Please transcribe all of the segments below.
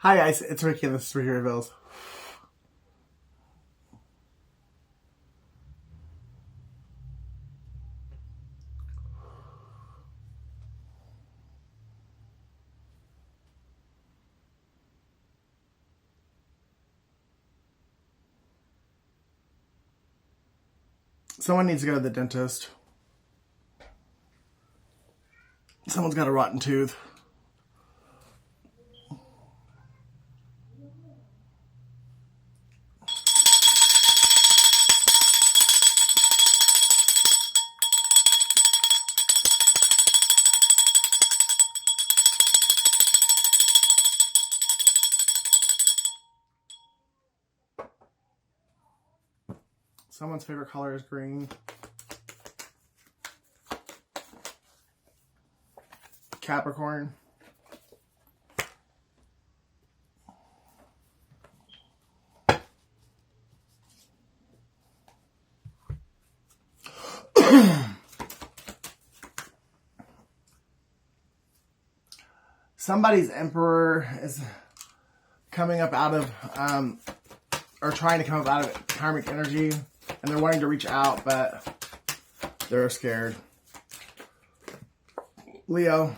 Hi guys, it's Ricky and this is rumsThywill. Someone needs to go to the dentist. Someone's got a rotten tooth. Someone's favorite color is green. Capricorn. Somebody's emperor is coming up out of, or trying to come up out of karmic energy, and they're wanting to reach out, but they're scared. Leo.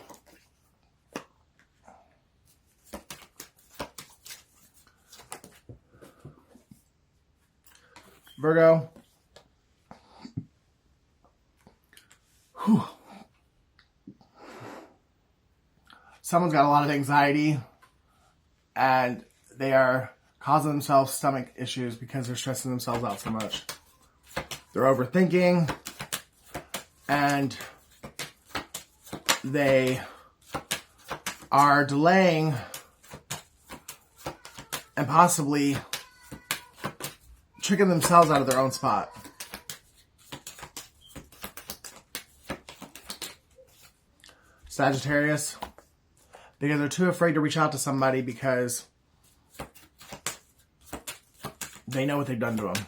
Virgo. Whew. Someone's got a lot of anxiety and they are causing themselves stomach issues because they're stressing themselves out so much. They're overthinking and they are delaying and possibly tricking themselves out of their own spot. Sagittarius, because they're too afraid to reach out to somebody because they know what they've done to them.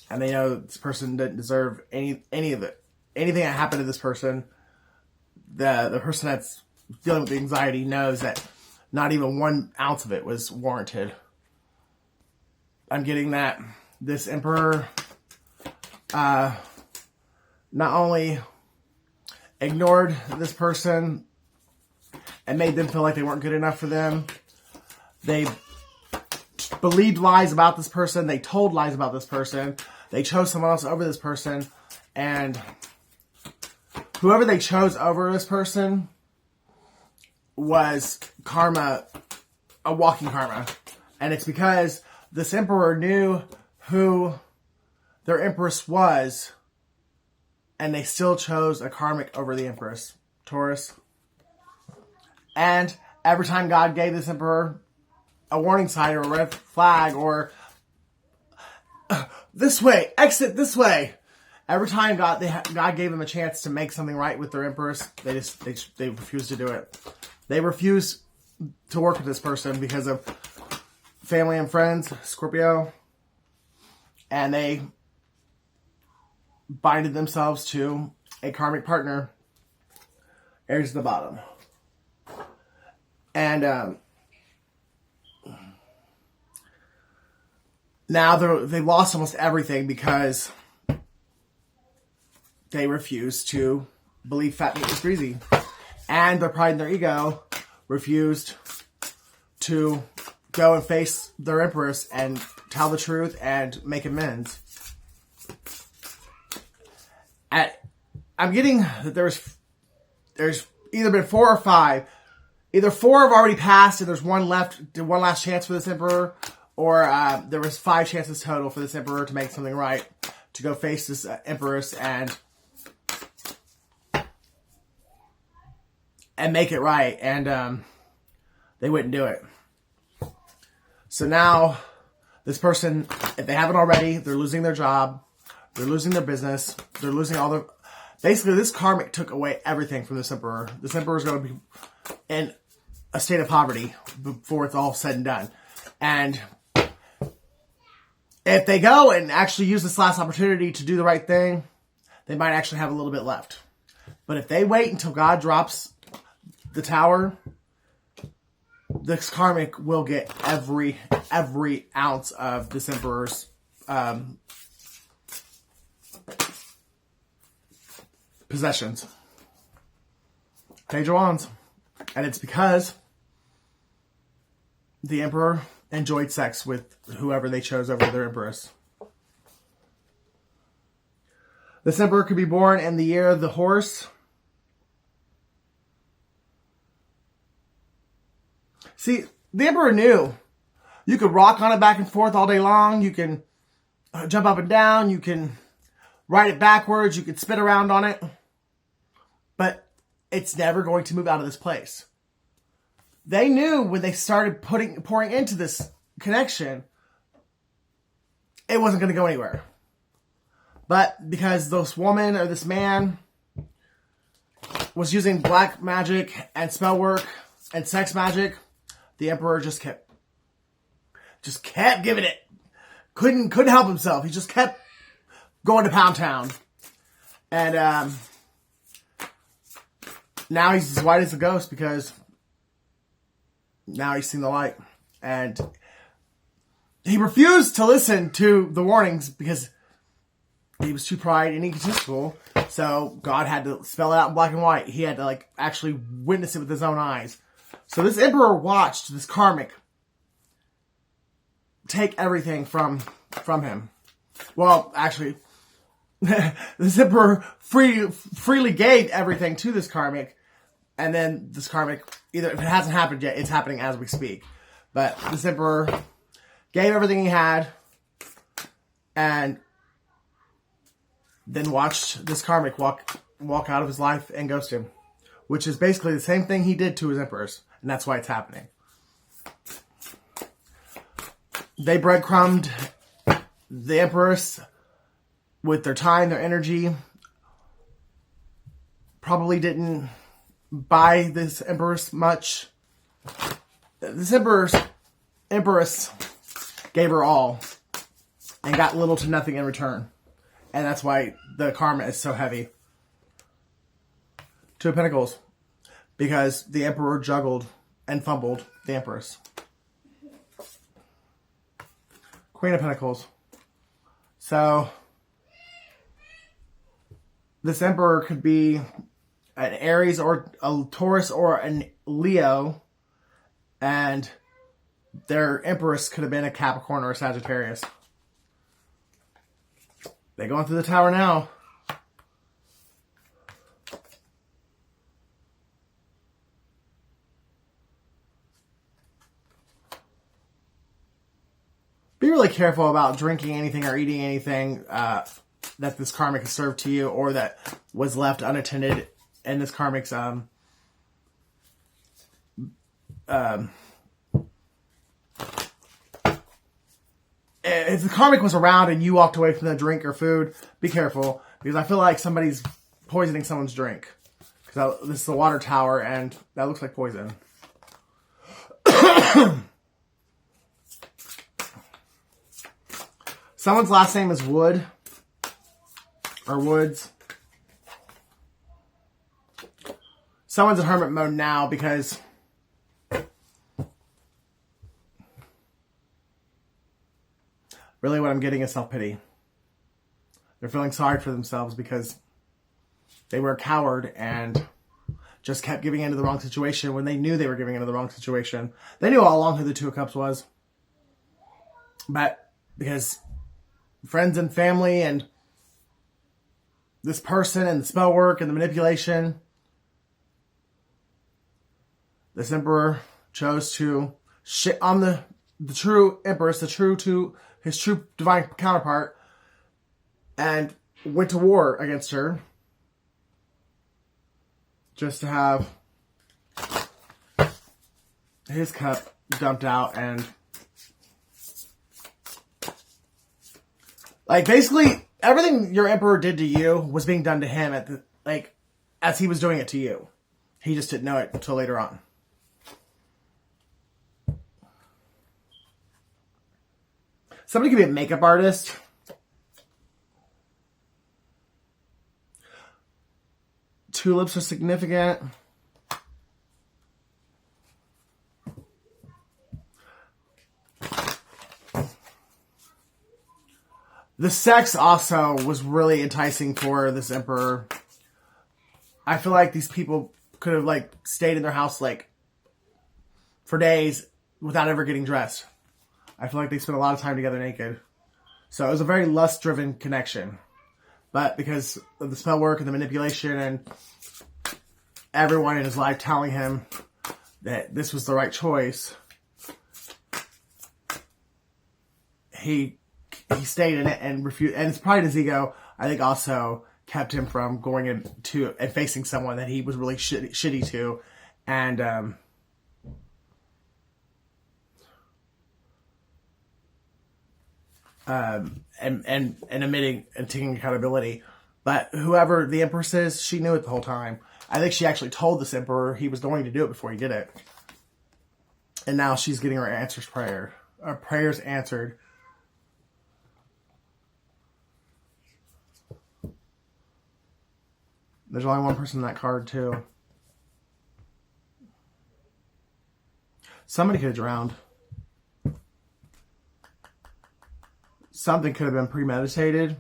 And they know this person didn't deserve any of it. Anything that happened to this person, the person that's dealing with the anxiety knows that not even 1 ounce of it was warranted. I'm getting that this emperor not only ignored this person and made them feel like they weren't good enough for them, they believed lies about this person, they told lies about this person, they chose someone else over this person, and whoever they chose over this person was karma, a walking karma. And it's because this emperor knew who their empress was, and they still chose a karmic over the empress, Taurus. And every time God gave this emperor a warning sign or a red flag or this way, exit this way, every time God gave them a chance to make something right with their empress, they refused to do it. They refused to work with this person because of family and friends, Scorpio, and they binded themselves to a karmic partner, Aries at the bottom. And now they've lost almost everything because they refuse to believe fat meat is greasy. And their pride and their ego refused to go and face their empress and tell the truth and make amends. I'm getting that there's either been 4 or 5. Either 4 have already passed and there's one left, one last chance for this emperor, or there was 5 chances total for this emperor to make something right, to go face this empress and make it right, and they wouldn't do it. So now, this person, if they haven't already, they're losing their job, they're losing their business, they're losing all their... Basically, this karmic took away everything from this emperor. This emperor is going to be in a state of poverty before it's all said and done. And if they go and actually use this last opportunity to do the right thing, they might actually have a little bit left. But if they wait until God drops the tower, this karmic will get every ounce of this emperor's possessions. Page of Wands. And it's because the emperor enjoyed sex with whoever they chose over their empress. This emperor could be born in the year of the horse. See, the emperor knew you could rock on it back and forth all day long. You can jump up and down. You can ride it backwards. You can spin around on it. But it's never going to move out of this place. They knew when they started pouring into this connection, it wasn't going to go anywhere. But because this woman or this man was using black magic and spell work and sex magic, the emperor just kept giving it. Couldn't help himself. He just kept going to Pound Town. And now he's as white as a ghost because now he's seen the light. And he refused to listen to the warnings because he was too pride and egotistical. So God had to spell it out in black and white. He had to actually witness it with his own eyes. So this emperor watched this karmic take everything from him. Well, actually, this emperor freely gave everything to this karmic. And then this karmic, either if it hasn't happened yet, it's happening as we speak. But this emperor gave everything he had and then watched this karmic walk out of his life and ghost him. Which is basically the same thing he did to his emperors. And that's why it's happening. They breadcrumbed the empress with their time, their energy. Probably didn't buy this empress much. This empress gave her all and got little to nothing in return. And that's why the karma is so heavy. Two of Pentacles. Because the emperor juggled and fumbled the empress. Queen of Pentacles. So, this emperor could be an Aries or a Taurus or a Leo. And their empress could have been a Capricorn or a Sagittarius. They're going through the tower now. Be really careful about drinking anything or eating anything that this karmic has served to you or that was left unattended in this karmic's if the karmic was around and you walked away from the drink or food, be careful. Because I feel like somebody's poisoning someone's drink. Because this is the water tower and that looks like poison. Someone's last name is Wood. Or Woods. Someone's in hermit mode now because really what I'm getting is self-pity. They're feeling sorry for themselves because they were a coward and just kept giving into the wrong situation when they knew they were giving into the wrong situation. They knew all along who the Two of Cups was. But because friends and family and this person and the spell work and the manipulation, this emperor chose to shit on the true empress, his true divine counterpart, and went to war against her just to have his cup dumped out. And basically everything your emperor did to you was being done to him as he was doing it to you. He just didn't know it until later on. Somebody could be a makeup artist. Tulips are significant. The sex also was really enticing for this emperor. I feel like these people could have like stayed in their house like for days without ever getting dressed. I feel like they spent a lot of time together naked. So it was a very lust-driven connection. But because of the spell work and the manipulation and everyone in his life telling him that this was the right choice, he stayed in it and refused. And it's probably his ego, I think, also kept him from going into and facing someone that he was really shitty to, and admitting and taking accountability. But whoever the Empress is, she knew it the whole time. I think she actually told this Emperor he was going to do it before he did it. And now she's getting her prayers answered. There's only one person in that card, too. Somebody could have drowned. Something could have been premeditated.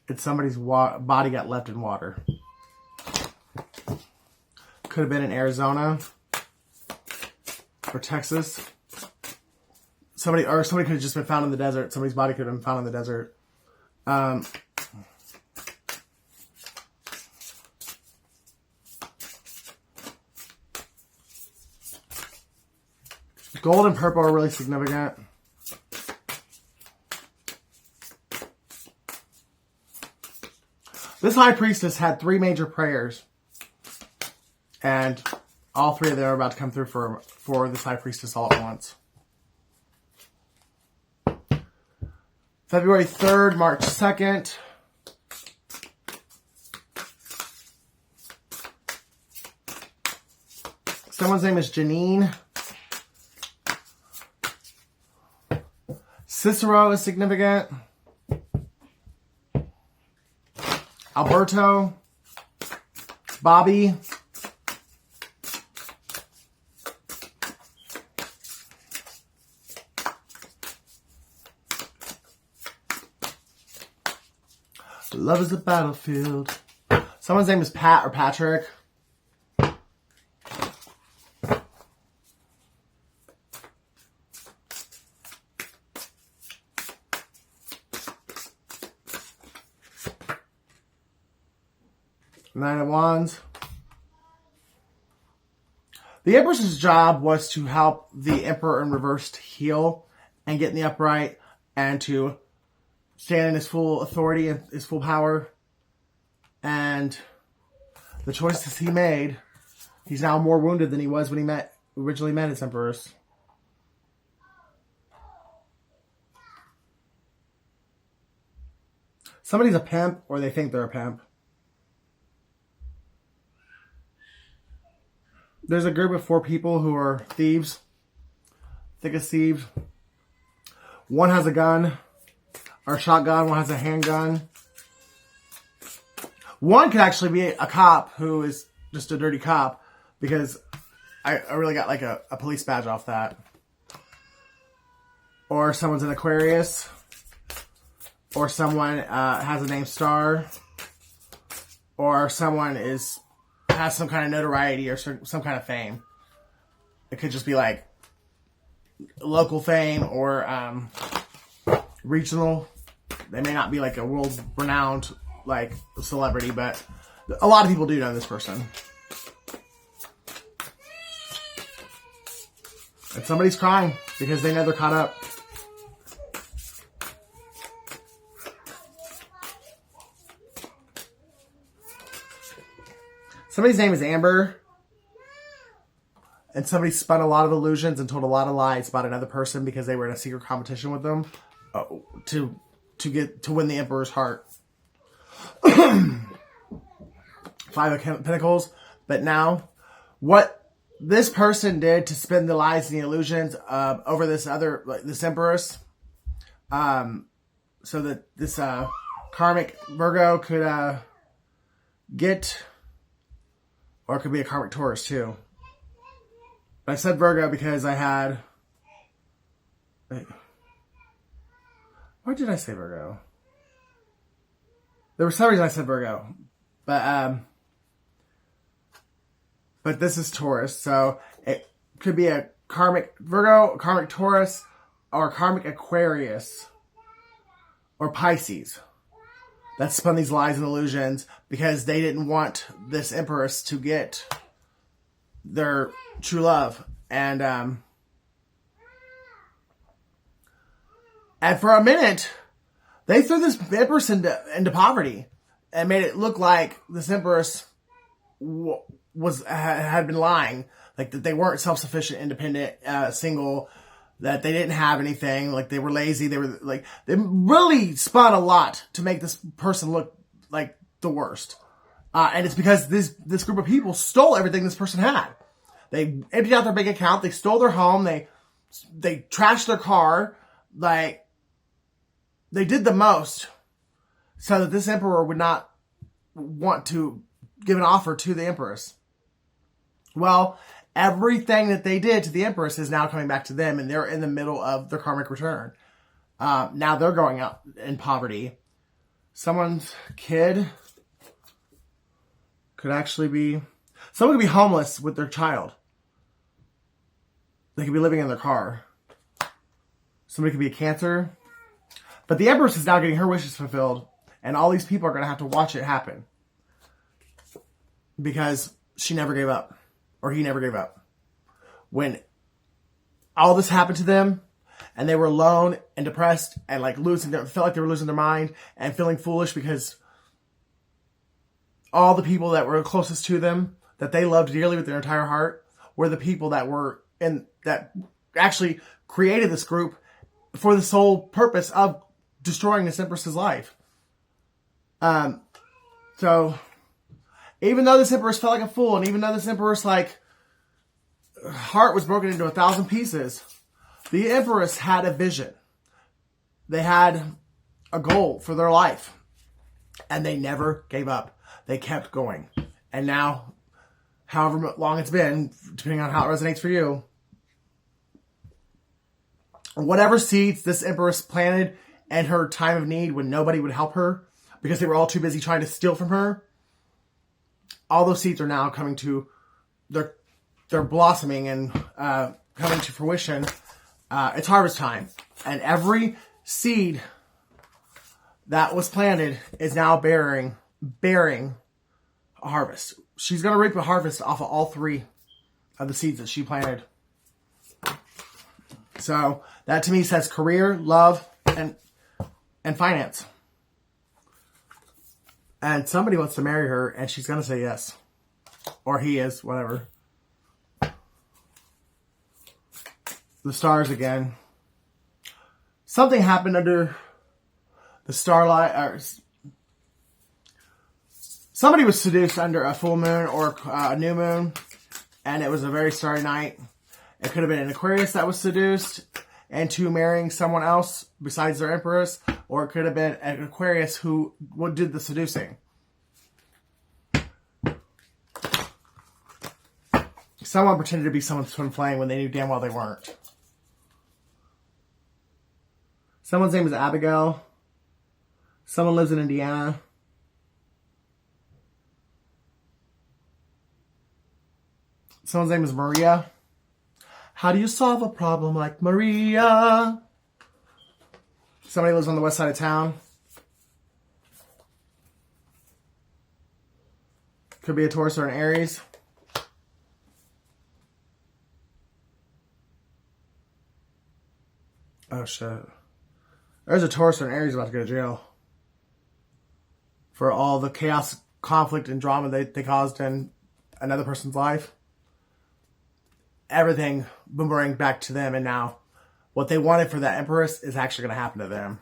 And somebody's body got left in water. Could have been in Arizona. Or Texas. Somebody could have just been found in the desert. Somebody's body could have been found in the desert. Gold and purple are really significant. This high priestess had 3 major prayers. And all 3 of them are about to come through for this high priestess all at once. February 3rd, March 2nd. Someone's name is Janine. Cicero is significant. Alberto. Bobby. Love is a battlefield. Someone's name is Pat or Patrick. Nine of Wands. The Empress's job was to help the Emperor in reverse to heal and get in the upright and to stand in his full authority and his full power. And the choices he made, he's now more wounded than he was when he originally met his emperors. Somebody's a pimp, or they think they're a pimp. There's a group of 4 people who are thieves. Thick as thieves. One has a gun, or a shotgun. One has a handgun. One could actually be a cop who is just a dirty cop, because I really got like a police badge off that. Or someone's an Aquarius. Or someone has a name Star. Or someone has some kind of notoriety or some kind of fame. It could just be like local fame or regional. They may not be like a world-renowned like celebrity, but a lot of people do know this person. And somebody's crying because they know they're caught up. Somebody's name is Amber. And somebody spun a lot of illusions and told a lot of lies about another person because they were in a secret competition with them to win the Emperor's heart. 5 of Pentacles. But now, what this person did to spin the lies and the illusions over this Empress, so that this karmic Virgo could get, or it could be a karmic Taurus too. But I said Virgo because I had Why did I say Virgo? There was some reason I said Virgo. But this is Taurus. So it could be a karmic Virgo, karmic Taurus, or karmic Aquarius, or Pisces. That spun these lies and illusions because they didn't want this Empress to get their true love. And for a minute, they threw this Empress into poverty and made it look like this Empress had been lying. Like that they weren't self-sufficient, independent, single, that they didn't have anything, like they were lazy, they really spun a lot to make this person look like the worst. And it's because this group of people stole everything this person had. They emptied out their bank account, they stole their home, they trashed their car, like they did the most so that this emperor would not want to give an offer to the empress. Well, everything that they did to the empress is now coming back to them, and they're in the middle of their karmic return. Now they're going out in poverty. Someone's kid could actually be... Someone could be homeless with their child. They could be living in their car. Somebody could be a Cancer. But the empress is now getting her wishes fulfilled, and all these people are going to have to watch it happen. Because she never gave up. Or he never gave up. When all this happened to them, and they were alone and depressed and like felt like they were losing their mind and feeling foolish because all the people that were closest to them, that they loved dearly with their entire heart, were the people that actually created this group for the sole purpose of destroying this empress's life. So even though this empress felt like a fool, and even though this empress heart was broken into 1,000 pieces, the empress had a vision. They had a goal for their life, and they never gave up. They kept going. And now, however long it's been, depending on how it resonates for you, whatever seeds this empress planted in her time of need when nobody would help her because they were all too busy trying to steal from her, all those seeds are now coming to, they're blossoming and coming to fruition. It's harvest time. And every seed that was planted is now bearing a harvest. She's going to reap a harvest off of all 3 of the seeds that she planted. So that to me says career, love, and finance. And somebody wants to marry her, and she's going to say yes. Or he is, whatever. The stars again. Something happened under the starlight. Somebody was seduced under a full moon or a new moon, and it was a very starry night. It could have been an Aquarius that was seduced into marrying someone else besides their empress, or it could have been an Aquarius who did the seducing. Someone pretended to be someone's twin flame when they knew damn well they weren't. Someone's name is Abigail. Someone lives in Indiana. Someone's name is Maria. How do you solve a problem like Maria? Somebody lives on the west side of town. Could be a Taurus or an Aries. Oh shit. There's a Taurus or an Aries about to go to jail. For all the chaos, conflict, and drama they caused in another person's life. Everything boomerang back to them, and now what they wanted for that empress is actually going to happen to them.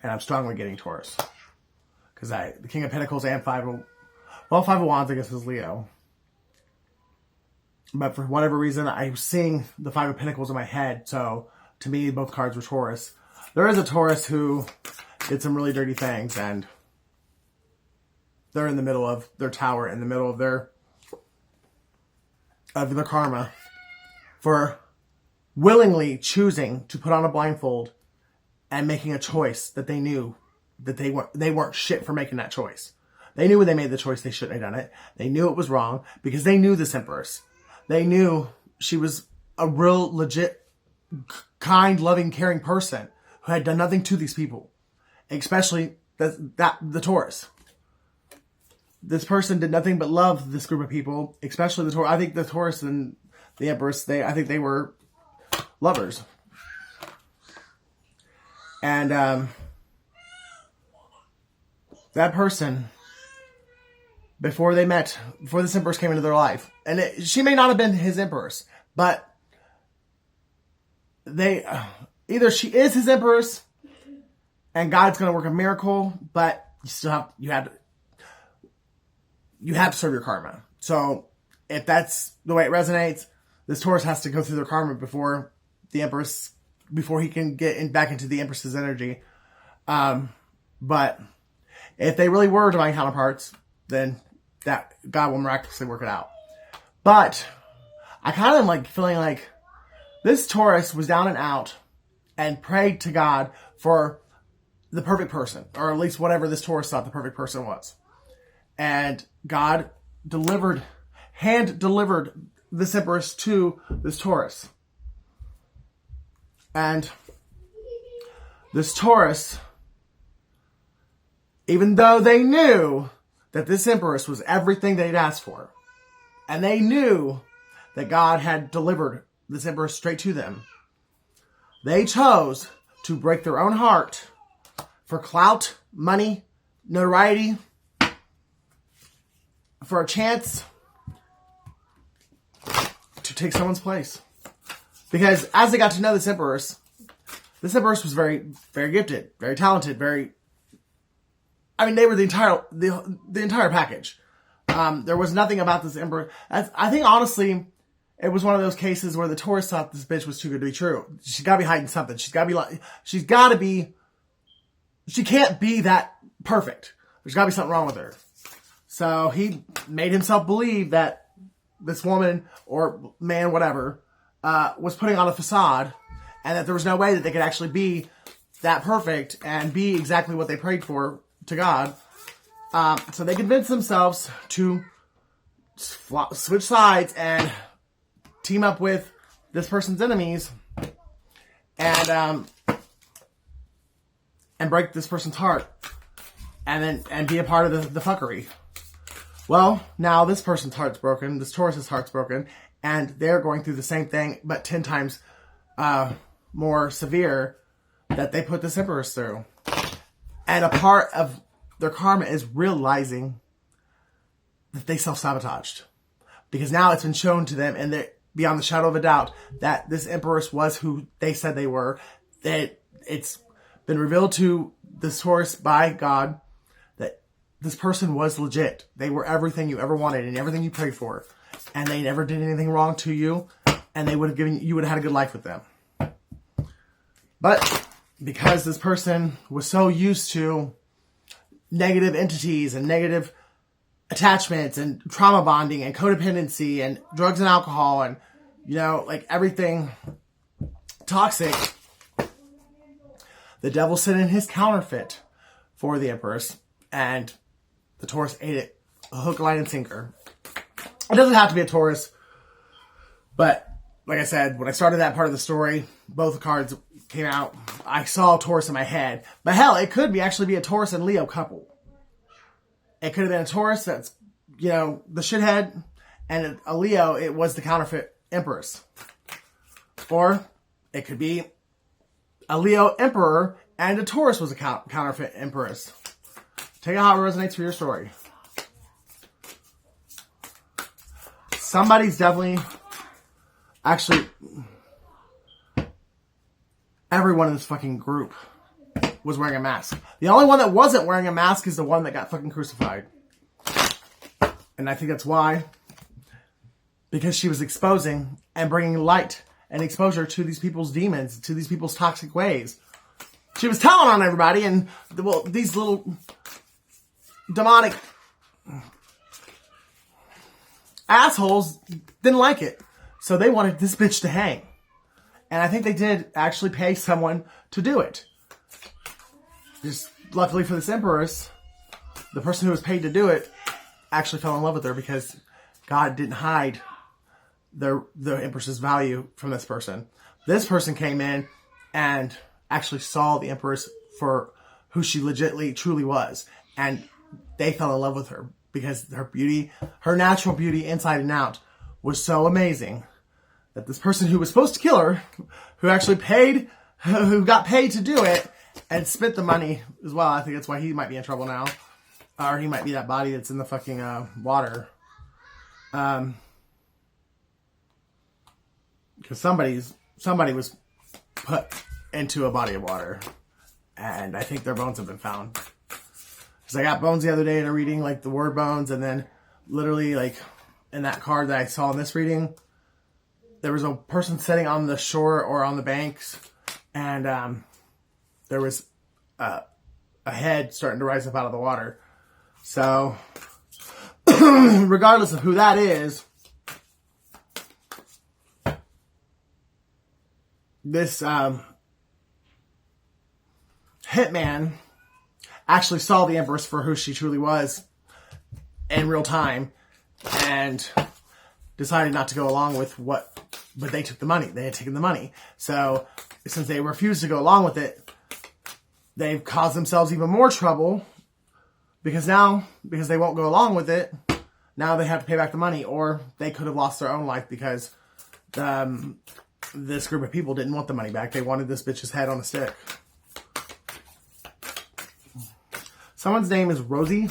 And I'm strongly getting Taurus. Because the King of Pentacles and Five of Wands, I guess, is Leo. But for whatever reason, I'm seeing the Five of Pentacles in my head, so to me, both cards were Taurus. There is a Taurus who did some really dirty things, and they're in the middle of their tower, in the middle of their karma, for willingly choosing to put on a blindfold and making a choice that they knew that they weren't shit for making that choice. They knew when they made the choice they shouldn't have done it. They knew it was wrong because they knew this empress. They knew she was a real, legit, kind, loving, caring person who had done nothing to these people, especially the Taurus. This person did nothing but love this group of people, especially the Taurus. I think the Taurus and the Empress, I think they were lovers. And that person, before this Empress came into their life, and she may not have been his Empress, but either she is his Empress, and God's going to work a miracle, but you have to serve your karma. So if that's the way it resonates, this Taurus has to go through their karma before he can get back into the Empress's energy. But if they really were divine counterparts, then that God will miraculously work it out. But I kind of am like feeling like this Taurus was down and out and prayed to God for the perfect person, or at least whatever this Taurus thought the perfect person was. And God hand delivered this Empress to this Taurus. And this Taurus, even though they knew that this Empress was everything they'd asked for, and they knew that God had delivered this Empress straight to them, they chose to break their own heart for clout, money, notoriety, for a chance to take someone's place. Because as they got to know this Empress was very, very gifted, very talented, they were the entire package. There was nothing about this Empress. I think honestly, it was one of those cases where the Taurus thought this bitch was too good to be true. She's got to be hiding something. She can't be that perfect. There's got to be something wrong with her. So he made himself believe that this woman or man, whatever, was putting on a facade, and that there was no way that they could actually be that perfect and be exactly what they prayed for to God. So they convinced themselves to switch sides and team up with this person's enemies and break this person's heart and be a part of the fuckery. Well, now this person's heart's broken, this Taurus's heart's broken, and they're going through the same thing, but 10 times more severe that they put this Empress through. And a part of their karma is realizing that they self-sabotaged. Because now it's been shown to them, and they're beyond the shadow of a doubt, that this Empress was who they said they were. That it's been revealed to this Taurus by God that this person was legit. They were everything you ever wanted and everything you prayed for. And they never did anything wrong to you. And you would have had a good life with them. But because this person was so used to negative entities and negative attachments and trauma bonding and codependency and drugs and alcohol and, everything toxic, the devil sent in his counterfeit for the Empress, and the Taurus ate it hook, line, and sinker. It doesn't have to be a Taurus, but like I said, when I started that part of the story, both cards came out. I saw a Taurus in my head. But hell, it could actually be a Taurus and Leo couple. It could have been a Taurus that's, the shithead, and a Leo, it was the counterfeit Empress. Or it could be a Leo Emperor and a Taurus was a counterfeit Empress. Take it how it resonates for your story. Somebody's definitely... Actually, everyone in this fucking group was wearing a mask. The only one that wasn't wearing a mask is the one that got fucking crucified. And I think that's why. Because she was exposing and bringing light and exposure to these people's demons, to these people's toxic ways. She was telling on everybody, and these little demonic assholes didn't like it. So they wanted this bitch to hang. And I think they did actually pay someone to do it. just luckily for this empress, the person who was paid to do it actually fell in love with her because God didn't hide the empress's value from this person. This person came in and actually saw the empress for who she legitimately truly was, and they fell in love with her because her beauty, her natural beauty inside and out, was so amazing that this person who was supposed to kill her, who got paid to do it and spent the money as well. I think that's why he might be in trouble now, or he might be that body that's in the fucking water. Because somebody was put into a body of water, and I think their bones have been found. Because I got bones the other day in a reading, like the word bones, and then literally like in that card that I saw in this reading, there was a person sitting on the shore or on the banks, and there was a head starting to rise up out of the water. So, regardless of who that is, this hitman actually saw the empress for who she truly was in real time and decided not to go along with but they took the money. They had taken the money. So since they refused to go along with it, they've caused themselves even more trouble because they won't go along with it, now they have to pay back the money, or they could have lost their own life because this group of people didn't want the money back. They wanted this bitch's head on a stick. Someone's name is Rosie.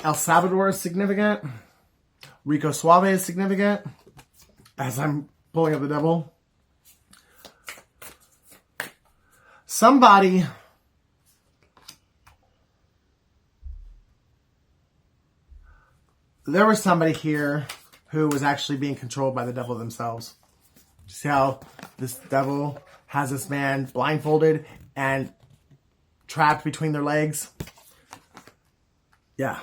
El Salvador is significant. Rico Suave is significant. As I'm pulling up the devil. There was somebody here who was actually being controlled by the devil themselves. See how this devil has this man blindfolded and trapped between their legs? Yeah.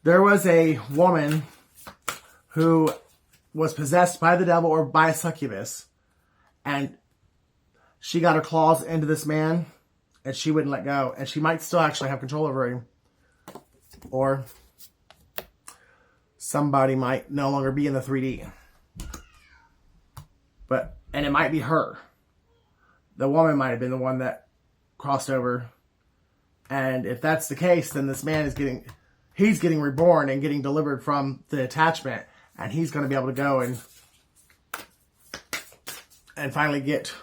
There was a woman who was possessed by the devil or by a succubus, and she got her claws into this man, and she wouldn't let go, and she might still actually have control over him. Or somebody might no longer be in the 3D. And it might be her. The woman might have been the one that crossed over. And if that's the case, then this man is getting reborn and getting delivered from the attachment. And he's going to be able to go and finally get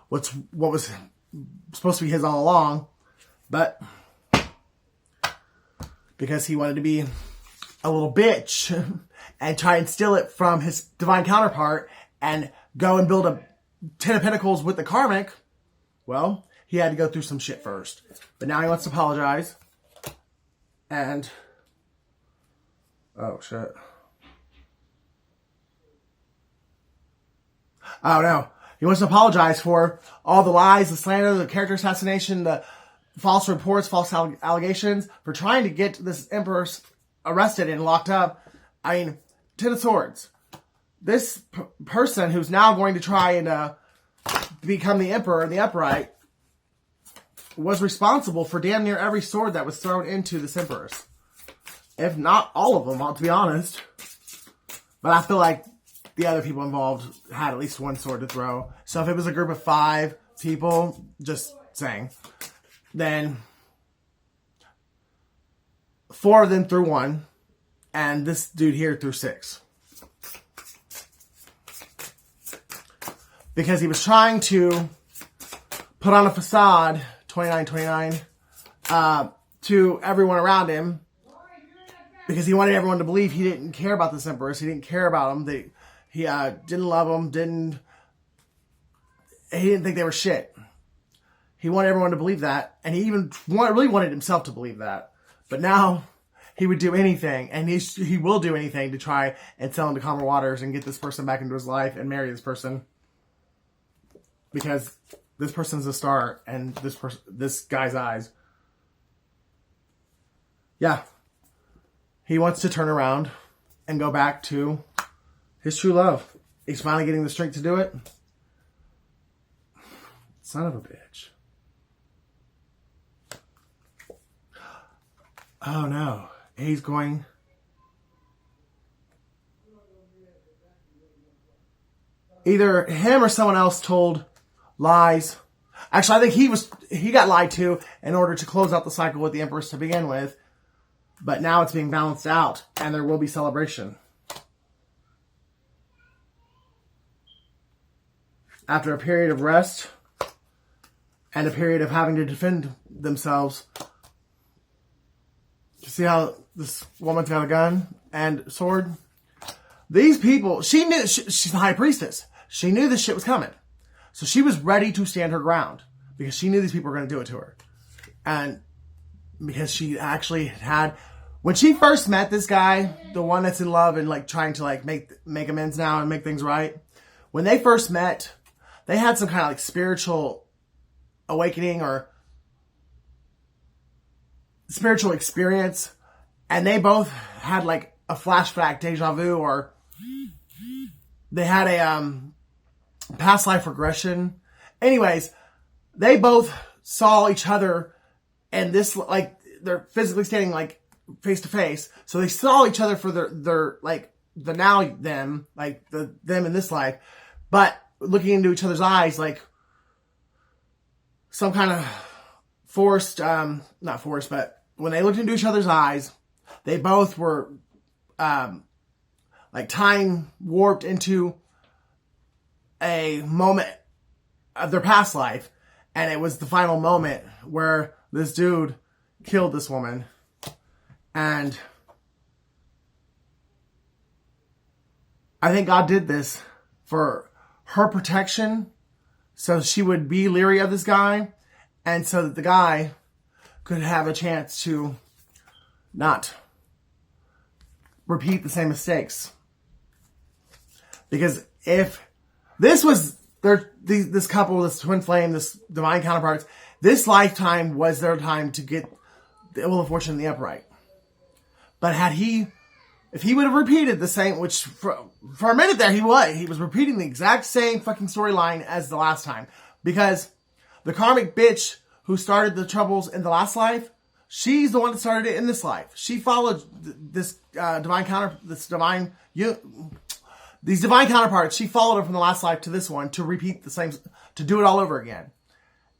what was supposed to be his all along. But because he wanted to be a little bitch and try and steal it from his divine counterpart and go and build a 10 of Pentacles with the karmic, well, he had to go through some shit first. But now he wants to apologize. And oh shit. Oh no. He wants to apologize for all the lies, the slander, the character assassination, the false reports, false allegations, for trying to get this empress arrested and locked up. I mean, 10 of Swords. This person who's now going to try and become the emperor in the upright was responsible for damn near every sword that was thrown into this empress. If not all of them, to be honest. But I feel like the other people involved had at least one sword to throw. So if it was a group of 5 people, just saying, then 4 of them threw 1, and this dude here threw 6. Because he was trying to put on a facade, 2929, to everyone around him. Because he wanted everyone to believe he didn't care about this empress. He didn't care about them. He didn't love them. He didn't think they were shit. He wanted everyone to believe that. And he even really wanted himself to believe that. But now he would do anything. And he will do anything to try and sell into calmer waters and get this person back into his life and marry this person. Because this person's a star and this guy's eyes. Yeah. He wants to turn around and go back to his true love. He's finally getting the strength to do it. Son of a bitch. Oh no. He's going... Either him or someone else told lies. Actually, I think he got lied to in order to close out the cycle with the Empress to begin with. But now it's being balanced out, and there will be celebration. After a period of rest and a period of having to defend themselves. You see how this woman's got a gun and sword? These people, she knew, she's the high priestess. She knew this shit was coming. So she was ready to stand her ground because she knew these people were going to do it to her. And because she actually had, when she first met this guy, the one that's in love and like trying to like make amends now and make things right. When they first met, they had some kind of like spiritual awakening or spiritual experience. And they both had like a flashback, deja vu, or they had a past life regression. Anyways, they both saw each other and this, like, they're physically standing like face to face. So they saw each other for their like the now them, like the them in this life, but looking into each other's eyes, like some kind of forced, not forced, but when they looked into each other's eyes, they both were, like time warped into a moment of their past life. And it was the final moment where this dude killed this woman. And I think God did this for her protection. So she would be leery of this guy. And so that the guy could have a chance to not repeat the same mistakes. Because if this was this couple, this twin flame, this divine counterparts, this lifetime was their time to get the Wheel of Fortune in the upright. But if he would have repeated the same, which for a minute there he was repeating the exact same fucking storyline as the last time. Because the karmic bitch who started the troubles in the last life, she's the one that started it in this life. She followed these divine counterparts. She followed her from the last life to this one to repeat the same, to do it all over again.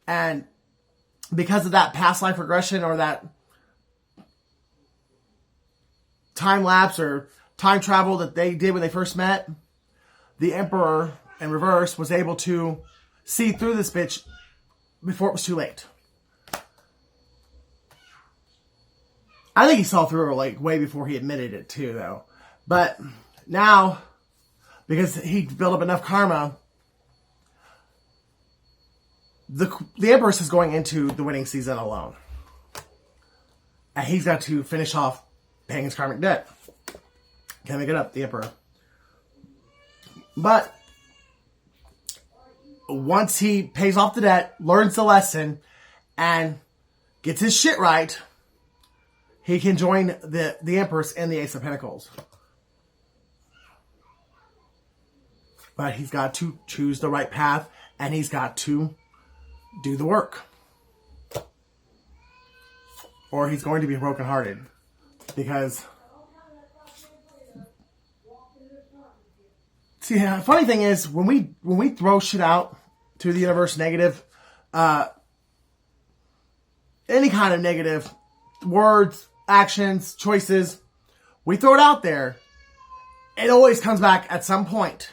And because of that past life regression or that time lapse or time travel that they did when they first met, the Emperor in reverse was able to see through this bitch before it was too late. I think he saw through her like way before he admitted it too, though. But now, because he built up enough karma, the Empress is going into the winning season alone. And he's got to finish off paying his karmic debt. Can't make it up, the Emperor. But once he pays off the debt, learns the lesson, and gets his shit right, he can join the Empress in the Ace of Pentacles. But he's got to choose the right path, and he's got to do the work. Or he's going to be brokenhearted. Because, see, the funny thing is, when we throw shit out to the universe negative, any kind of negative words, actions, choices, we throw it out there, it always comes back at some point.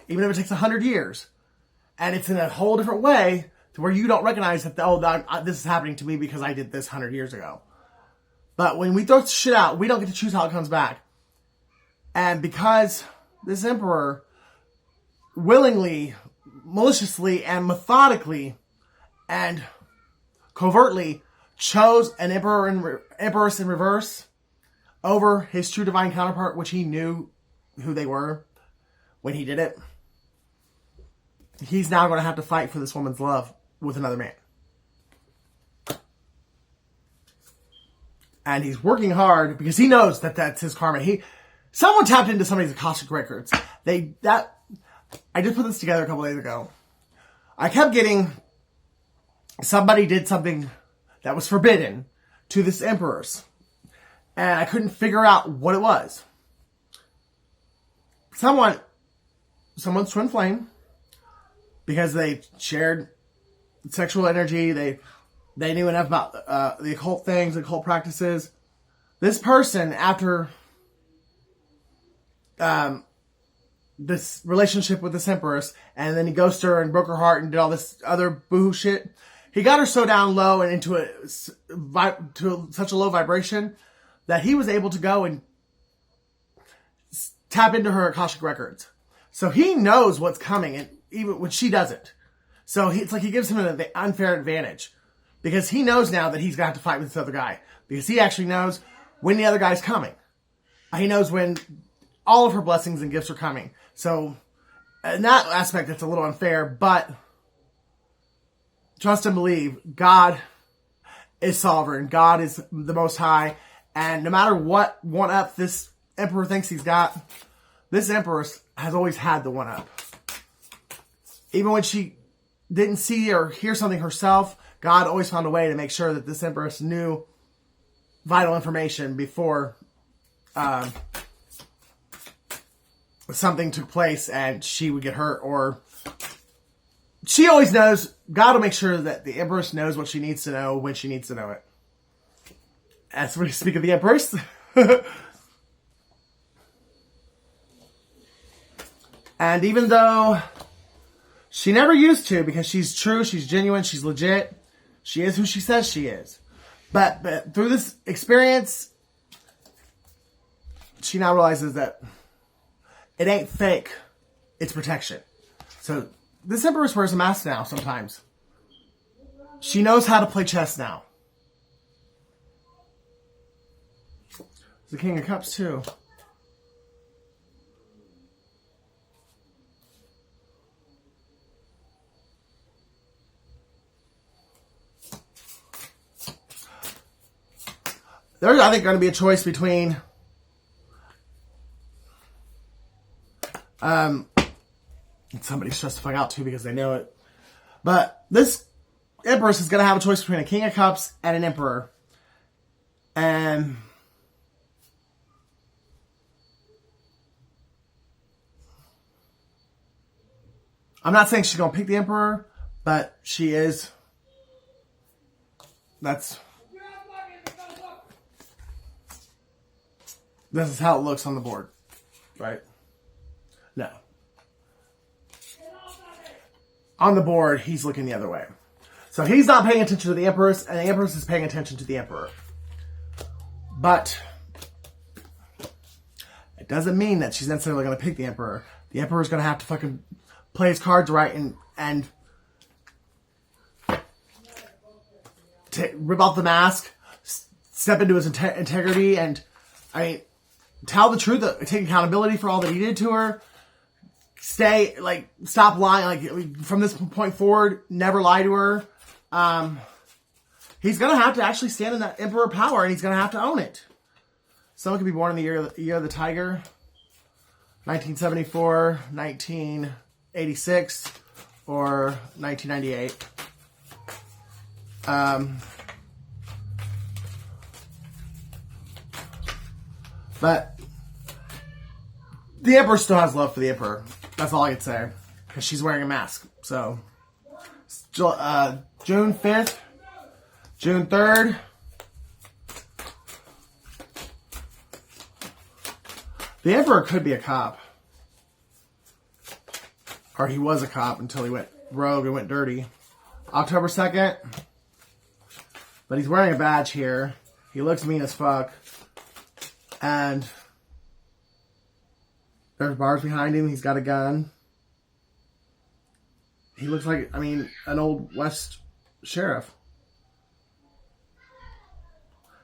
Even if it takes 100 years. And it's in a whole different way to where you don't recognize that, this is happening to me because I did this 100 years ago. But when we throw shit out, we don't get to choose how it comes back. And because this Emperor willingly, maliciously, and methodically, and covertly chose an Empress in reverse over his true divine counterpart, which he knew who they were when he did it, he's now going to have to fight for this woman's love with another man. And he's working hard because he knows that that's his karma. Someone tapped into somebody's Akashic records. I just put this together a couple days ago. I kept getting somebody did something that was forbidden to this empress. And I couldn't figure out what it was. Someone's twin flame, because they shared sexual energy, they knew enough about the occult things, occult practices. This person, after this relationship with this empress, and then he ghosted her and broke her heart and did all this other boohoo shit, he got her so down low and into such a low vibration that he was able to go and tap into her Akashic records. So he knows what's coming, and even when she doesn't. So it's like he gives him an unfair advantage, because he knows now that he's going to have to fight with this other guy, because he actually knows when the other guy's coming. He knows when all of her blessings and gifts are coming. So in that aspect, it's a little unfair, but trust and believe, God is sovereign. God is the Most High. And no matter what one-up this emperor thinks he's got, this empress has always had the one-up. Even when she didn't see or hear something herself, God always found a way to make sure that this empress knew vital information before something took place and she would get hurt. Or she always knows, God will make sure that the empress knows what she needs to know when she needs to know it. As we speak of the empress. And even though she never used to, because she's true, she's genuine, she's legit, she is who she says she is. But through this experience, she now realizes that it ain't fake, it's protection. So this empress wears a mask now sometimes. She knows how to play chess now. The King of Cups too. There's, I think, going to be a choice between somebody's stressed the fuck out too because they know it. But this empress is going to have a choice between a King of Cups and an Emperor. And I'm not saying she's going to pick the Emperor, but she is. This is how it looks on the board, right? No. On the board, he's looking the other way. So he's not paying attention to the Empress, and the Empress is paying attention to the Emperor. But it doesn't mean that she's necessarily going to pick the Emperor. The Emperor is going to have to fucking play his cards right and rip off the mask, step into his integrity, and tell the truth, take accountability for all that he did to her. Stop lying. From this point forward, never lie to her. He's gonna have to actually stand in that Emperor power, and he's gonna have to own it. Someone could be born in the year of the Tiger, 1974, 1986, or 1998. But the Emperor still has love for the Emperor. That's all I can say. Because she's wearing a mask. So, June 5th, June 3rd. The Emperor could be a cop. Or he was a cop until he went rogue and went dirty. October 2nd. But he's wearing a badge here. He looks mean as fuck. And there's bars behind him. He's got a gun. He looks like, an old West sheriff.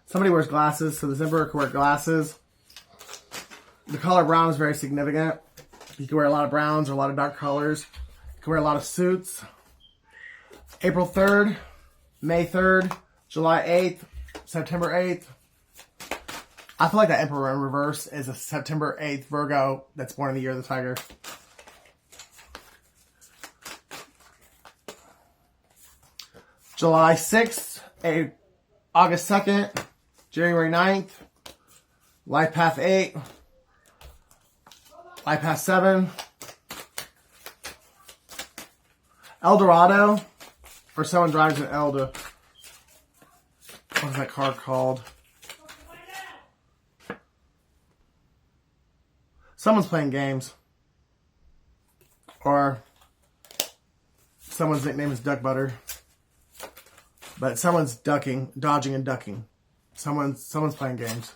Somebody wears glasses, so this Emperor could wear glasses. The color brown is very significant. You can wear a lot of browns or a lot of dark colors. You can wear a lot of suits. April 3rd, May 3rd, July 8th, September 8th. I feel like that Emperor in reverse is a September 8th Virgo that's born in the year of the Tiger. July 6th, August 2nd, January 9th, Life Path 8, Life Path 7, El Dorado, or someone drives an Elda. What's that card called? Someone's playing games. Or someone's nickname is Duck Butter. But someone's dodging and ducking. Someone's playing games.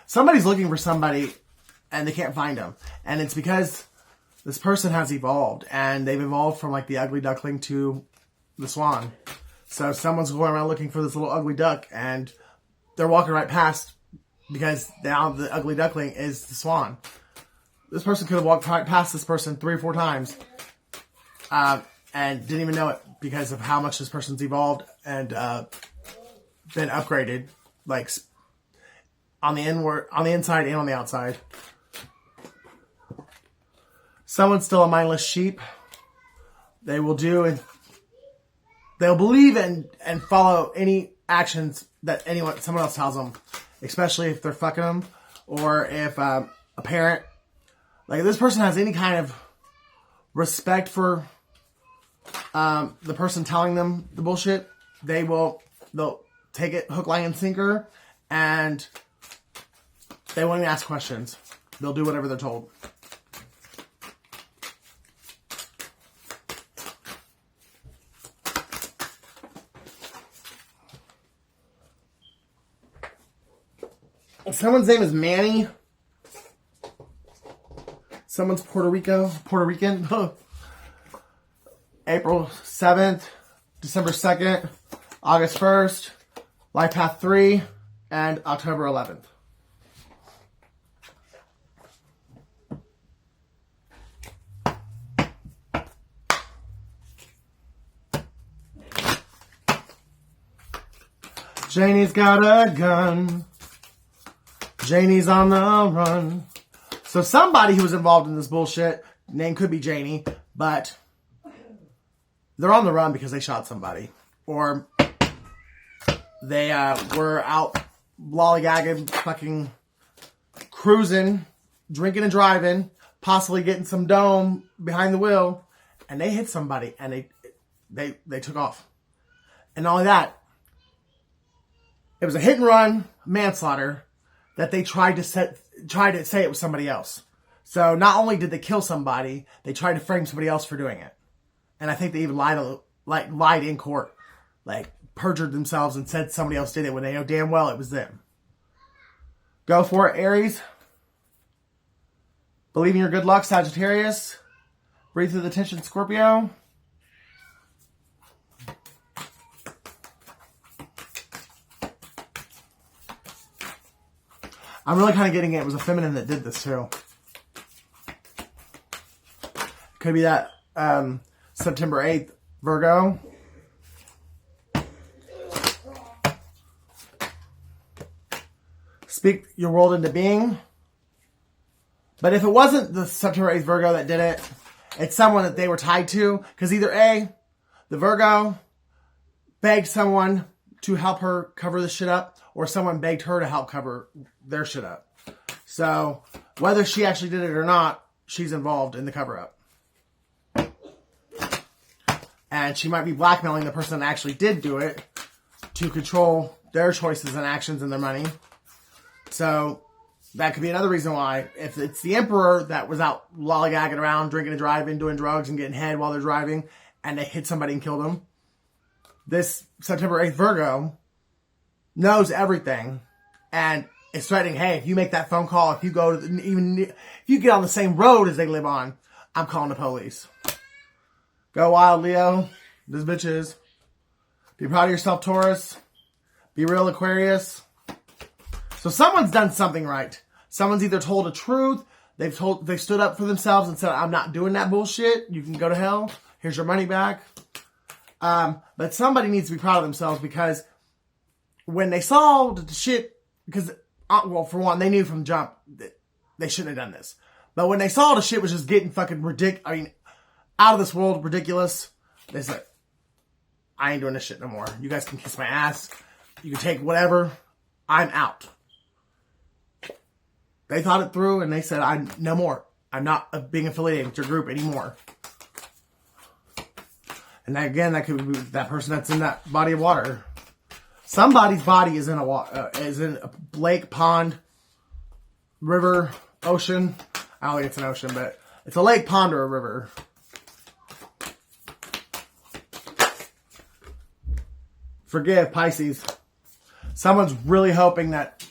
Somebody's looking for somebody and they can't find them. And it's because this person has evolved. And they've evolved from like the ugly duckling to the swan. So someone's going around looking for this little ugly duck. And they're walking right past because now the ugly duckling is the swan. This person could have walked right past this person 3 or 4 times. And didn't even know it because of how much this person's evolved and been upgraded. Like on the inside and on the outside. Someone's still a mindless sheep. They will do and they'll believe and follow any actions that someone else tells them, especially if they're fucking them or if a parent, like if this person has any kind of respect for the person telling them the bullshit, they'll take it hook, line, and sinker, and they won't even ask questions. They'll do whatever they're told. Someone's name is Manny. Someone's Puerto Rican. April 7th, December 2nd, August 1st, Life Path 3, and October 11th. Janie's got a gun. Janie's on the run. So somebody who was involved in this bullshit, name could be Janie, but they're on the run because they shot somebody. Or they were out lollygagging, fucking cruising, drinking and driving, possibly getting some dome behind the wheel, and they hit somebody and they took off. And not only that, it was a hit and run, manslaughter, that they tried to say it was somebody else. So not only did they kill somebody, they tried to frame somebody else for doing it. And I think they even lied in court. Like, perjured themselves and said somebody else did it when they know damn well it was them. Go for it, Aries. Believe in your good luck, Sagittarius. Breathe through the tension, Scorpio. I'm really kind of getting it was a feminine that did this too. Could be that September 8th, Virgo. Speak your world into being. But if it wasn't the September 8th Virgo that did it, it's someone that they were tied to. Because either A, the Virgo begged someone to help her cover this shit up, or someone begged her to help cover their shit up. So, whether she actually did it or not, she's involved in the cover-up. And she might be blackmailing the person that actually did do it to control their choices and actions and their money. So, that could be another reason why. If it's the Emperor that was out lollygagging around, drinking and driving, doing drugs and getting head while they're driving, and they hit somebody and killed them, this September 8th Virgo knows everything and is threatening, hey, if you make that phone call, if you go to if you get on the same road as they live on, I'm calling the police. Go wild, Leo. This bitch is. Be proud of yourself, Taurus. Be real, Aquarius. So someone's done something right. Someone's either told the truth, they stood up for themselves and said, I'm not doing that bullshit. You can go to hell. Here's your money back. But somebody needs to be proud of themselves because when they saw the shit, because, well, for one, they knew from jump that they shouldn't have done this. But when they saw the shit was just getting fucking ridiculous, I mean, out of this world ridiculous, they said, I ain't doing this shit no more. You guys can kiss my ass. You can take whatever. I'm out. They thought it through and they said, no more. I'm not being affiliated with your group anymore. And again, that could be that person that's in that body of water. Somebody's body is in a lake, pond, river, ocean. I don't think it's an ocean, but it's a lake, pond, or a river. Forgive, Pisces. Someone's really hoping that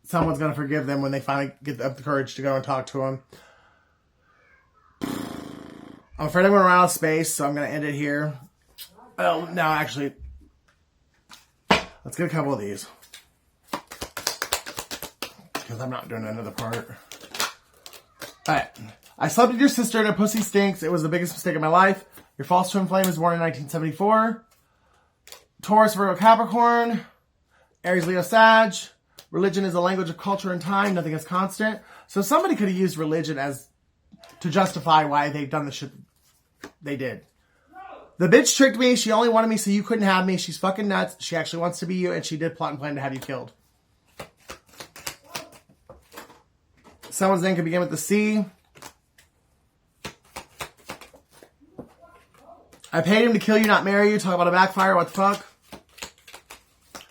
someone's going to forgive them when they finally get up the courage to go and talk to them. I'm afraid I'm going to run out of space, so I'm going to end it here. Well, no, actually, let's get a couple of these. Because I'm not doing another part. Alright. I slept with your sister and her pussy stinks. It was the biggest mistake of my life. Your false twin flame was born in 1974. Taurus, Virgo, Capricorn. Aries, Leo, Sag. Religion is a language of culture and time. Nothing is constant. So somebody could have used religion as to justify why they've done the shit they did. The bitch tricked me. She only wanted me so you couldn't have me. She's fucking nuts. She actually wants to be you, and she did plot and plan to have you killed. Someone's name could begin with the C. I paid him to kill you, not marry you. Talk about a backfire. What the fuck?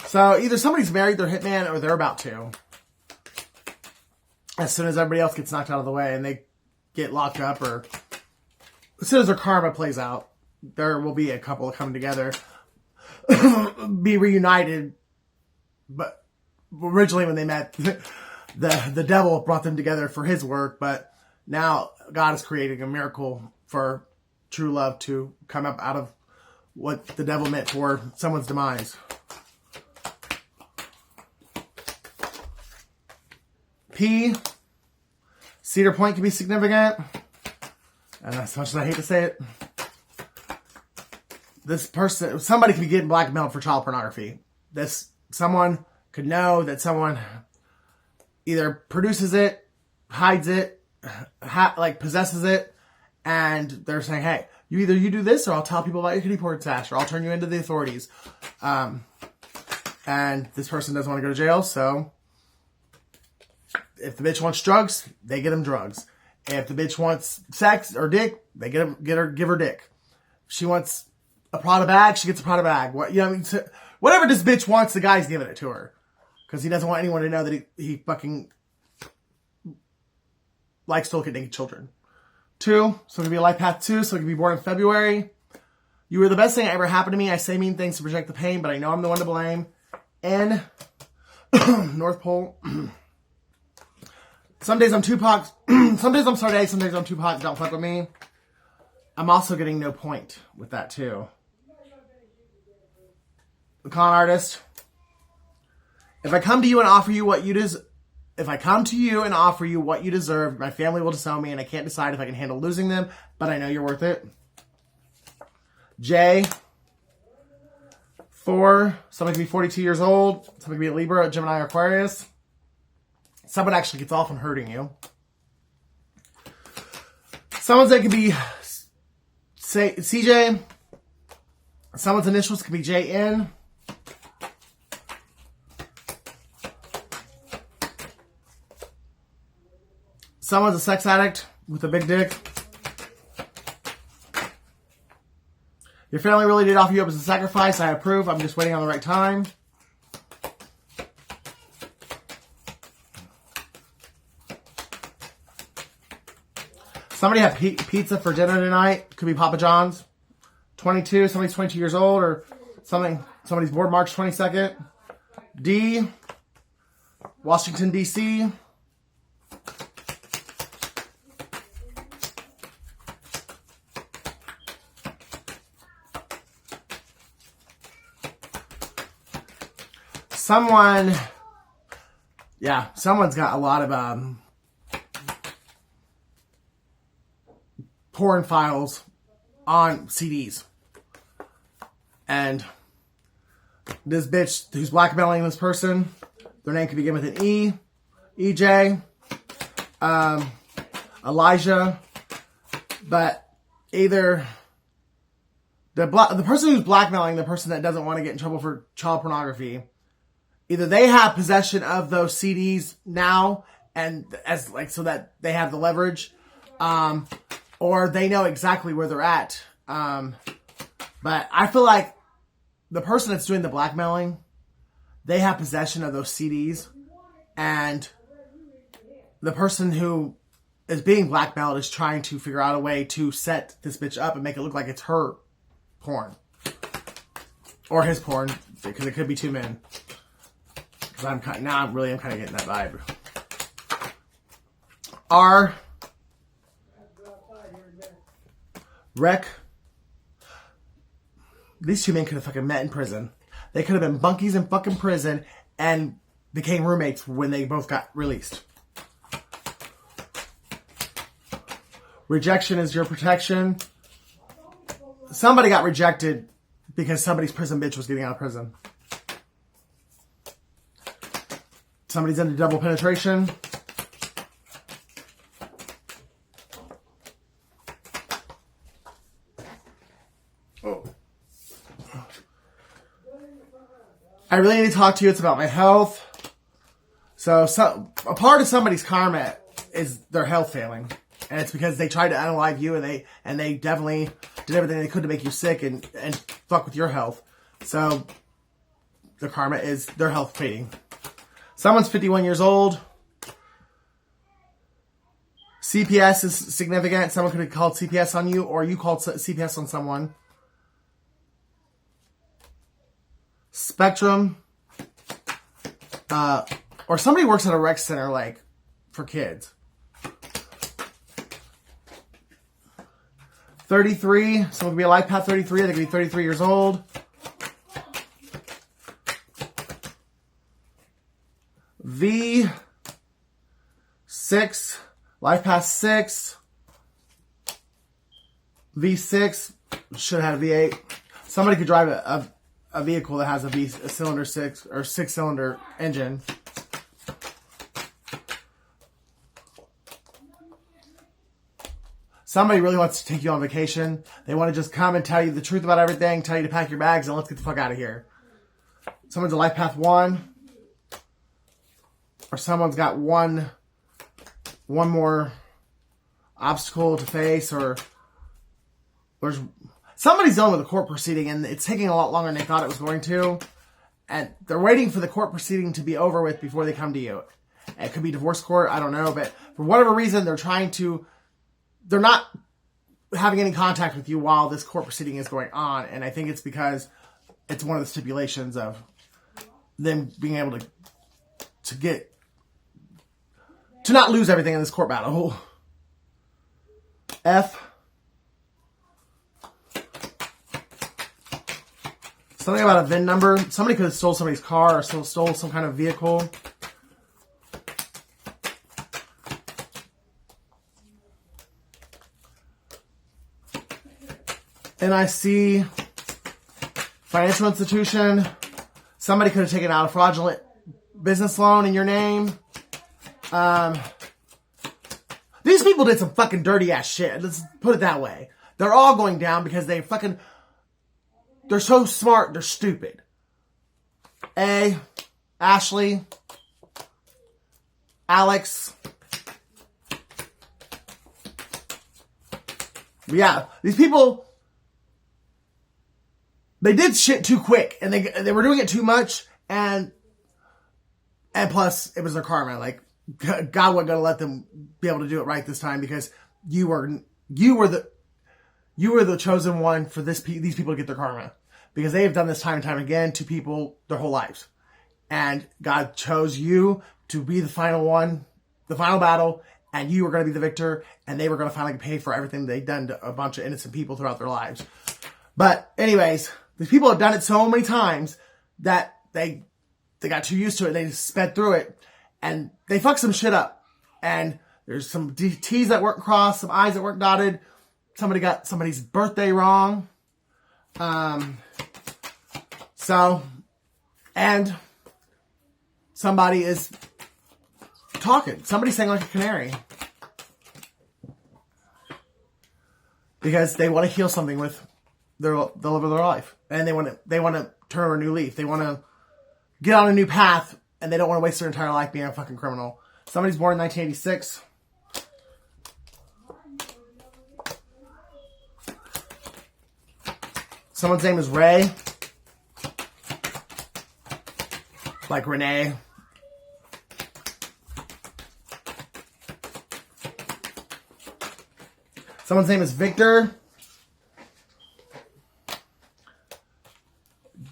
So either somebody's married their hitman or they're about to. As soon as everybody else gets knocked out of the way and they get locked up, or as soon as their karma plays out, there will be a couple coming together, be reunited. But originally when they met, the devil brought them together for his work, but now God is creating a miracle for true love to come up out of what the devil meant for someone's demise. P. Cedar Point can be significant. And as much as I hate to say it, this person, somebody could be getting blackmailed for child pornography. Someone could know that someone either produces it, hides it, possesses it, and they're saying, hey, you do this or I'll tell people about your kitty porn stash or I'll turn you into the authorities. And this person doesn't want to go to jail, so if the bitch wants drugs, they get them drugs. If the bitch wants sex or dick, they give her dick. If she wants a Prada bag, she gets a Prada bag. Whatever this bitch wants, the guy's giving it to her. Because he doesn't want anyone to know that he fucking likes to look at naked children. 2, so it could be a life path 2, so it could be born in February. You were the best thing that ever happened to me. I say mean things to project the pain, but I know I'm the one to blame. N, North Pole. Some days I'm Tupac. Some days I'm Sade. Some days I'm Tupac. Don't fuck with me. I'm also getting no point with that too. The con artist. If I come to you and offer you what you deserve, my family will disown me, and I can't decide if I can handle losing them. But I know you're worth it. J. 4. Someone can be 42 years old. Someone can be a Libra, a Gemini, or Aquarius. Someone actually gets off on hurting you. Someone's name could be CJ. Someone's initials could be JN. Someone's a sex addict with a big dick. Your family really did offer you up as a sacrifice. I approve. I'm just waiting on the right time. Somebody had pizza for dinner tonight. Could be Papa John's. 22. Somebody's 22 years old or something. Somebody's born March 22nd. D. Washington, D.C. Someone's got a lot of porn files on CDs. And this bitch who's blackmailing this person, their name could begin with an E, EJ. A Elijah, but either the person who's blackmailing the person that doesn't want to get in trouble for child pornography, either they have possession of those CDs now, and as like so that they have the leverage, or they know exactly where they're at. But I feel like the person that's doing the blackmailing, they have possession of those CDs, and the person who is being blackmailed is trying to figure out a way to set this bitch up and make it look like it's her porn. Or his porn, because it could be two men. Because I'm kind of getting that vibe. Rec. These two men could have fucking met in prison. They could have been bunkies in fucking prison and became roommates when they both got released. Rejection is your protection. Somebody got rejected because somebody's prison bitch was getting out of prison. Somebody's into double penetration. Oh. I really need to talk to you. It's about my health. So a part of somebody's karma is their health failing. And it's because they tried to unalive you, and they definitely did everything they could to make you sick and fuck with your health. So the karma is their health fading. Someone's 51 years old. CPS is significant. Someone could have called CPS on you, or you called CPS on someone. Spectrum. Or somebody works at a rec center, like, for kids. 33. Someone could be a life path 33. They could be 33 years old. V6. Life path 6. V6. Should have had a V8. Somebody could drive a vehicle that has a cylinder 6 or 6-cylinder engine. Somebody really wants to take you on vacation. They want to just come and tell you the truth about everything, tell you to pack your bags, and let's get the fuck out of here. Someone's a life path 1. Or someone's got one more obstacle to face, or somebody's dealing with a court proceeding, and it's taking a lot longer than they thought it was going to. And they're waiting for the court proceeding to be over with before they come to you. It could be divorce court, I don't know. But for whatever reason, they're not having any contact with you while this court proceeding is going on. And I think it's because it's one of the stipulations of them being able to not lose everything in this court battle. F. Something about a VIN number. Somebody could have stole somebody's car or stole some kind of vehicle. NIC, financial institution. Somebody could have taken out a fraudulent business loan in your name. These people did some fucking dirty ass shit. Let's put it that way. They're all going down because they're so smart, they're stupid. A, Ashley, Alex. Yeah, these people, they did shit too quick, and they were doing it too much, and plus it was their karma. Like, God wasn't gonna let them be able to do it right this time, because you were the chosen one for these people to get their karma, because they have done this time and time again to people their whole lives, and God chose you to be the final one, the final battle, and you were going to be the victor, and they were going to finally pay for everything they'd done to a bunch of innocent people throughout their lives. But anyways, these people have done it so many times that they got too used to it. They sped through it, and they fucked some shit up. And there's some T's that weren't crossed, some I's that weren't dotted. Somebody got somebody's birthday wrong. And somebody is talking. Somebody's saying like a canary. because they want to heal something with the love of their life, and they want to turn over a new leaf. They want to get on a new path, and they don't want to waste their entire life being a fucking criminal. Somebody's born in 1986. Someone's name is Ray. Like Renee. Someone's name is Victor.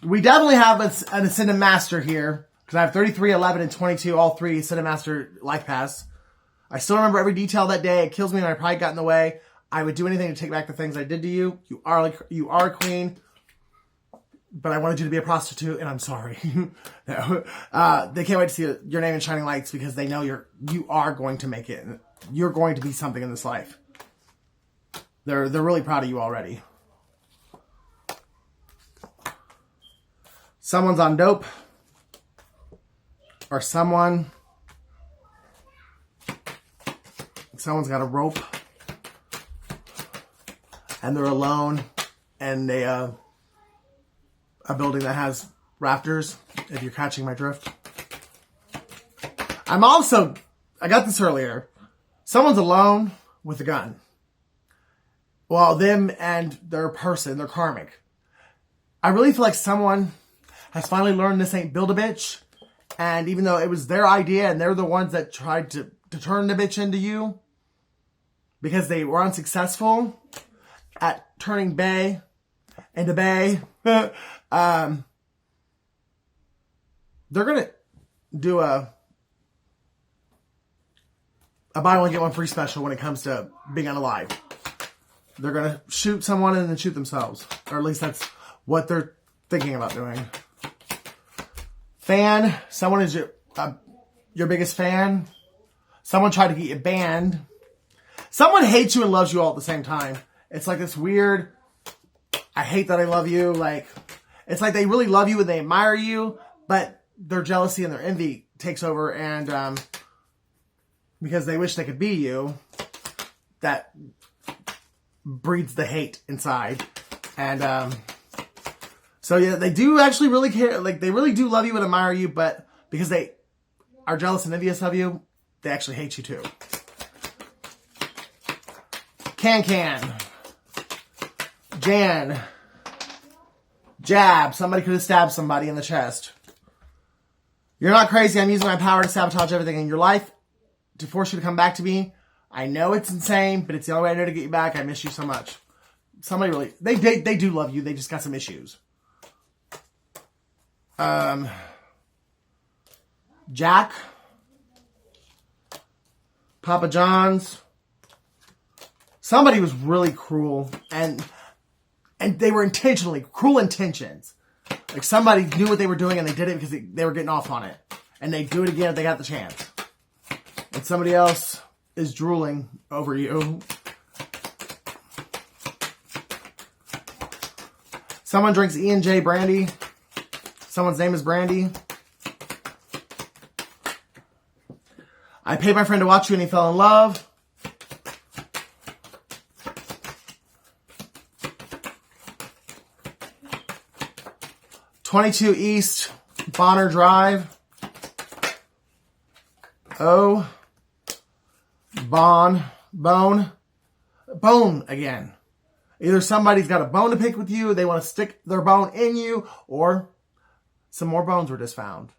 We definitely have an Ascended Master here. Because I have 33, 11, and 22. All three Ascended Master life paths. I still remember every detail that day. It kills me when I probably got in the way. I would do anything to take back the things I did to you. You are a queen. But I wanted you to be a prostitute, and I'm sorry. No. They can't wait to see your name in shining lights because they know you are going to make it. You're going to be something in this life. They're really proud of you already. Someone's on dope. Or someone's got a rope. And they're alone. And they, a building that has rafters, if you're catching my drift. I got this earlier. Someone's alone with a gun. Well, them and their person, they're karmic. I really feel like someone has finally learned this ain't build a bitch. And even though it was their idea and they're the ones that tried to turn the bitch into you, because they were unsuccessful at turning Bay into Bay, they're going to do a buy one, get one free special when it comes to being unalive. They're going to shoot someone and then shoot themselves. Or at least that's what they're thinking about doing. Fan. Someone is your biggest fan. Someone tried to get you banned. Someone hates you and loves you all at the same time. It's like this weird, I hate that I love you. Like, it's like they really love you and they admire you, but their jealousy and their envy takes over, and because they wish they could be you, that breeds the hate inside. And so yeah, they do actually really care. Like, they really do love you and admire you, but because they are jealous and envious of you, they actually hate you too. Can. Jan. Jab. Somebody could have stabbed somebody in the chest. You're not crazy. I'm using my power to sabotage everything in your life to force you to come back to me. I know it's insane, but it's the only way I know to get you back. I miss you so much. Somebody really, they do love you. They just got some issues. Jack. Papa John's. Somebody was really cruel, and they were intentionally cruel intentions. Like, somebody knew what they were doing and they did it because they were getting off on it. And they do it again if they got the chance. And somebody else is drooling over you. Someone drinks E&J brandy. Someone's name is Brandy. I paid my friend to watch you and he fell in love. (22 East Bonner Drive). Oh, bone again. Either somebody's got a bone to pick with you, they want to stick their bone in you, or some more bones were just found.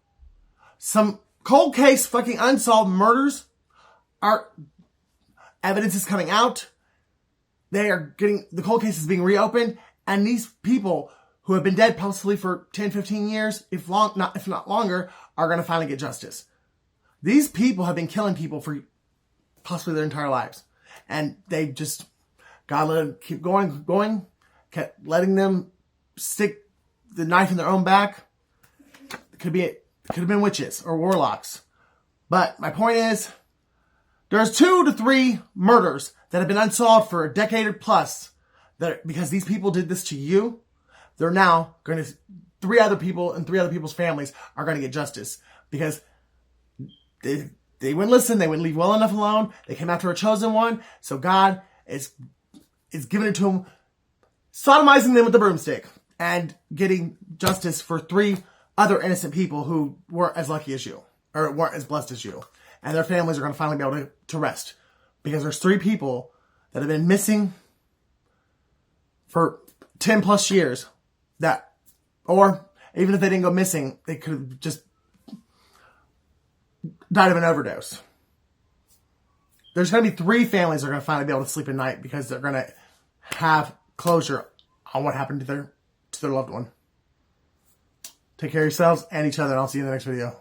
Some cold case fucking unsolved murders evidence is coming out. The cold case is being reopened, and these people who have been dead possibly for 10, 15 years, if not longer, are going to finally get justice. These people have been killing people for possibly their entire lives. And they just, God let them keep going, kept letting them stick the knife in their own back. It could have been witches or warlocks. But my point is, there's 2 to 3 murders that have been unsolved for a decade or plus, because these people did this to you. They're now going to, 3 other people and 3 other people's families are going to get justice because they wouldn't listen. They wouldn't leave well enough alone. They came after a chosen one. So God is is giving it to them, sodomizing them with the broomstick, and getting justice for 3 other innocent people who weren't as lucky as you, or weren't as blessed as you. And their families are going to finally be able to rest. Because there's 3 people that have been missing for 10 plus years that, or even if they didn't go missing, they could have just died of an overdose. There's going to be 3 families that are going to finally be able to sleep at night because they're going to have closure on what happened to their loved one. Take care of yourselves and each other, and I'll see you in the next video.